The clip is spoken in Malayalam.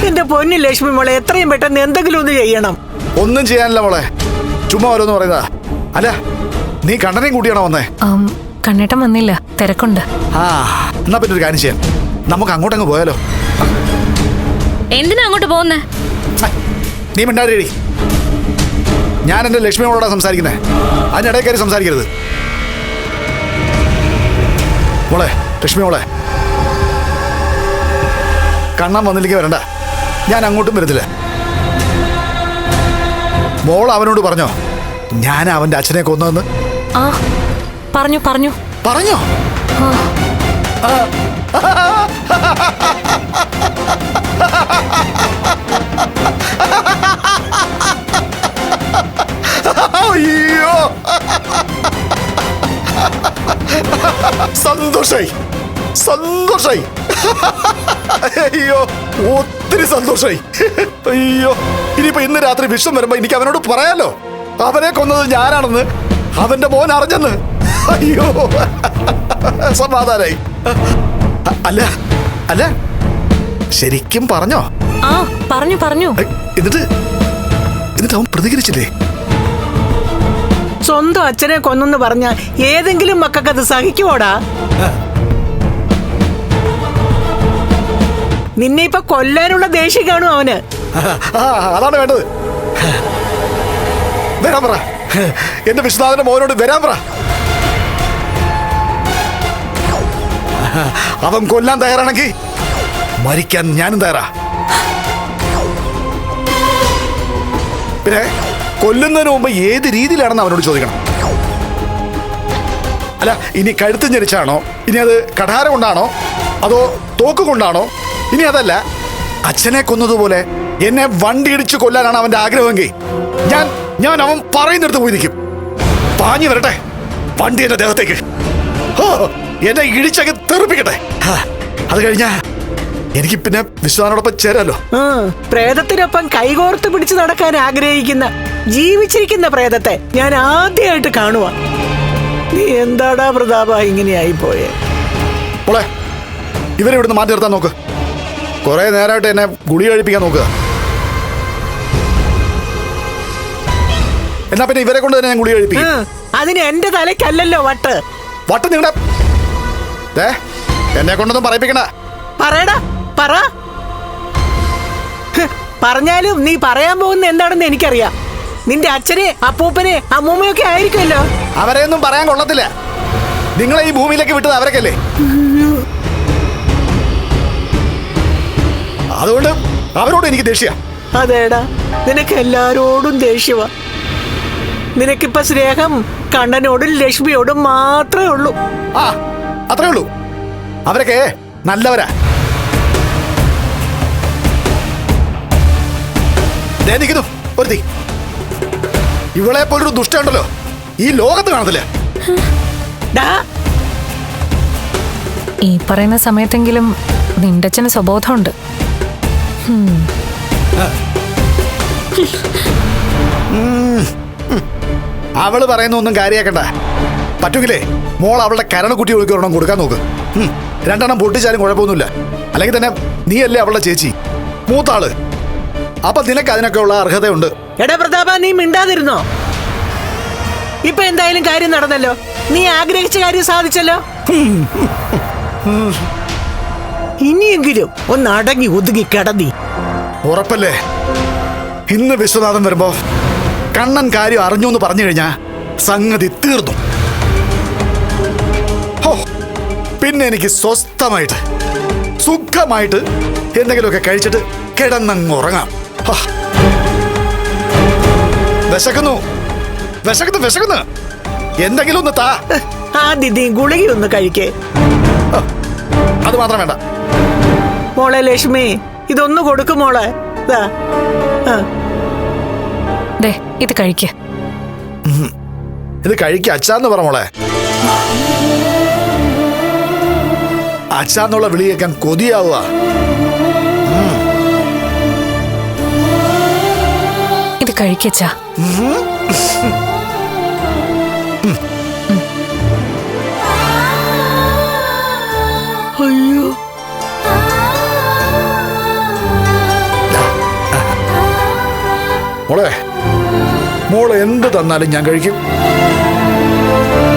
എന്റെ പൊന്നു ലക്ഷ്മി മോളെ എത്രയും പെട്ടെന്ന് എന്തെങ്കിലും ഒന്ന് ചെയ്യണം. ഒന്നും ചെയ്യാനില്ല മോളെ, ചുമ്മാ ഓരോന്ന് പറയുന്നതാ. അല്ല, നീ കണ്ണനെയും കൂട്ടിയാണോ വന്നേ? കണ്ണേട്ടൻ വന്നില്ല, തിരക്കുണ്ട്. എന്നാ പിന്നെ ഒരു കാര്യം ചെയ്യാം, നമുക്ക് അങ്ങോട്ടങ്ങ് പോയാലോ? എന്തിനാ അങ്ങോട്ട് പോകുന്നേ? നീ മിണ്ടാടി. ഞാൻ എന്റെ ലക്ഷ്മി മോളോടാ സംസാരിക്കുന്നേ, അതിനിടയിൽ കയറി സംസാരിക്കരുത്. മോളെ, ലക്ഷ്മി മോളെ, കണ്ണൻ വന്നില്ലെങ്കിൽ വരണ്ട, ഞാൻ അങ്ങോട്ടും വരത്തില്ല. മോൾ അവനോട് പറഞ്ഞോ ഞാൻ അവന്റെ അച്ഛനെ കൊന്നതെന്ന്? പറഞ്ഞു പറഞ്ഞു പറഞ്ഞോ? അയ്യോ, സന്തോഷായി സന്തോഷായി. അയ്യോ, ഒത്തിരി സന്തോഷായി. അയ്യോ, ഇനിയിപ്പോ ഇന്ന് രാത്രി വിഷം വരുമ്പോ എനിക്ക് അവനോട് പറയാലോ അവനെ കൊന്നത് ഞാനാണെന്ന്, അവന്റെ മോൻ അറിഞ്ഞെന്ന്. അയ്യോ, സമാധാനായി. അല്ല അല്ല, ശരിക്കും പറഞ്ഞോ? പറഞ്ഞു പറഞ്ഞു. എന്നിട്ട് അവൻ പ്രതികരിച്ചില്ലേ? സ്വന്തം അച്ഛനെ കൊന്നെന്ന് പറഞ്ഞ ഏതെങ്കിലും മക്കൾക്ക് സഹിക്കുവോടാ? നിന്നെ ഇപ്പൊ കൊല്ലാനുള്ള ദേഷ്യം കാണും അവന്. അതാണ് വേണ്ടത്. വരാൻ പറ, എന്റെ വിശ്വനാഥന്റെ മോനോട് വരാൻ പറ. അവൻ കൊല്ലാൻ തയ്യാറാണെങ്കിൽ മരിക്കാൻ ഞാനും തയ്യാറാ. പിന്നെ കൊല്ലുന്നതിന് മുമ്പ് ഏത് രീതിയിലാണെന്ന് അവനോട് ചോദിക്കണം. അല്ല, ഇനി കഴുത്ത് ഞെരിച്ചാണോ, ഇനി അത് കഠാര കൊണ്ടാണോ, അതോ തോക്ക് കൊണ്ടാണോ, ഇനി അതല്ല അച്ഛനെ കൊന്നതുപോലെ എന്നെ വണ്ടി ഇടിച്ച് കൊല്ലാനാണ് അവന്റെ ആഗ്രഹമെങ്കിൽ ഞാൻ അവൻ പറയുന്നിടത്ത് പോയി നിൽക്കും. പാഞ്ഞു വരട്ടെ വണ്ടി എന്റെ ദേഹത്തേക്ക്, എന്നെ ഇടിച്ചങ്ങ് തെറിപ്പിക്കട്ടെ. അത് കഴിഞ്ഞാ എനിക്ക് പിന്നെ വിശ്വാനോടൊപ്പം ചേരാലോ. പ്രേതത്തിനൊപ്പം കൈകോർത്ത് പിടിച്ചു നടക്കാൻ ആഗ്രഹിക്കുന്ന ജീവിച്ചിരിക്കുന്ന പ്രേതത്തെ ഞാൻ ആദ്യമായിട്ട് കാണുവാ. നീ എന്താടാ പ്രതാപ ഇങ്ങനെയായി പോയേ? മോളെ, ഇവരെ ഇവിടുന്ന് മാറ്റി നിർത്താൻ നോക്ക്. കുറെ നേരമായിട്ട് എന്നെ ഗുളി കഴിപ്പിക്കാൻ നോക്കുക. എന്നാ പിന്നെ ഇവരെ കൊണ്ട് തന്നെ ഞാൻ ഗുളി കഴിപ്പിക്കും. അതിന് എന്റെ തലയ്ക്കല്ലല്ലോ വട്ട്. വട്ട് നിങ്ങളുടെ എന്നെ കൊണ്ടൊന്നും പറയിപ്പിക്കണ്ട. പറയടാ, പറ. പറഞ്ഞാലും നീ പറയാൻ പോകുന്ന എന്താണെന്ന് എനിക്കറിയാം. നിന്റെ അച്ഛനെ അപ്പൂപ്പനെ അമ്മൂമ്മയൊക്കെ ആയിരിക്കുമല്ലോ. അവരെയൊന്നും പറയാൻ കൊള്ളത്തില്ല. നിങ്ങളെ ഈ ഭൂമിയിലേക്ക് വിട്ടത് അവരൊക്കെയല്ലേ. അതുകൊണ്ട് അവരോട് എനിക്ക് ദേഷ്യ. അതേടാ, നിനക്ക് എല്ലാരോടും ദേഷ്യവാ. നിനക്കിപ്പോ സ്നേഹം കണ്ണനോടും ലക്ഷ്മിയോടും മാത്രമേ ഉള്ളൂ. അത്രേ ഉള്ളൂ. അവരൊക്കെ നല്ലവരാ. നിൽക്കുന്നു ഒരുത്തി. ഇവളെ പോലൊരു ദുഷ്ടമുണ്ടല്ലോ ഈ ലോകത്ത് കാണത്തില്ല. ഈ പറയുന്ന സമയത്തെങ്കിലും നിന്റെ അച്ഛന് സ്വബോധമുണ്ട്. അവള് പറയുന്ന ഒന്നും കാര്യാക്കണ്ട. പറ്റുമെങ്കിലേ മോൾ അവളുടെ കരണക്കുട്ടി ഒഴുക്കൊരെണ്ണം കൊടുക്കാൻ നോക്ക്. 2 എണ്ണം പൊട്ടിച്ചാലും കുഴപ്പമൊന്നുമില്ല. അല്ലെങ്കിൽ തന്നെ നീയല്ലേ അവളുടെ ചേച്ചി, മൂത്താള്. അപ്പൊ നിനക്ക് അതിനൊക്കെ ഉള്ള അർഹതയുണ്ട്. എടാ പ്രതാപ, നീ മിണ്ടാതിരുന്നോ? ഇപ്പൊ എന്തായാലും കാര്യം നടന്നല്ലോ. നീ ആഗ്രഹിച്ച കാര്യം സാധിച്ചല്ലോ. ഇനിയെങ്കിലും ഒന്ന് അടങ്ങി ഒതുങ്ങി കിടന്നി. ഉറപ്പല്ലേ? ഇന്ന് വിശ്വനാഥൻ വരുമ്പോ കണ്ണൻ കാര്യം അറിഞ്ഞു എന്ന് പറഞ്ഞു കഴിഞ്ഞാ സംഗതി തീർന്നു. പിന്നെ എനിക്ക് സ്വസ്ഥമായിട്ട് സുഖമായിട്ട് എന്തെങ്കിലുമൊക്കെ കഴിച്ചിട്ട് കിടന്നങ്ങ് ഉറങ്ങാം. വിശക്കുന്നു വിശക്കുന്നു വിശക്കുന്നു, എന്തെങ്കിലും ഒന്ന് താ. ആദ്യം ഗുളിക ഒന്ന് കഴിക്കേ. അത് മാത്രം വേണ്ട. മോളെ ലക്ഷ്മി, ഇതൊന്നു കൊടുക്കും മോളെ. ഇത് കഴിക്ക. ഇത് കഴിക്ക അച്ഛാന്ന് പറ മോളെ. അച്ഛാന്നുള്ള വിളി കേൾക്കാൻ കൊതിയാവുക. ഇത് കഴിക്കച്ചാ. അയ്യോ, മോളെ മോൾ എന്ത് തന്നാലും ഞാൻ കഴിക്കും.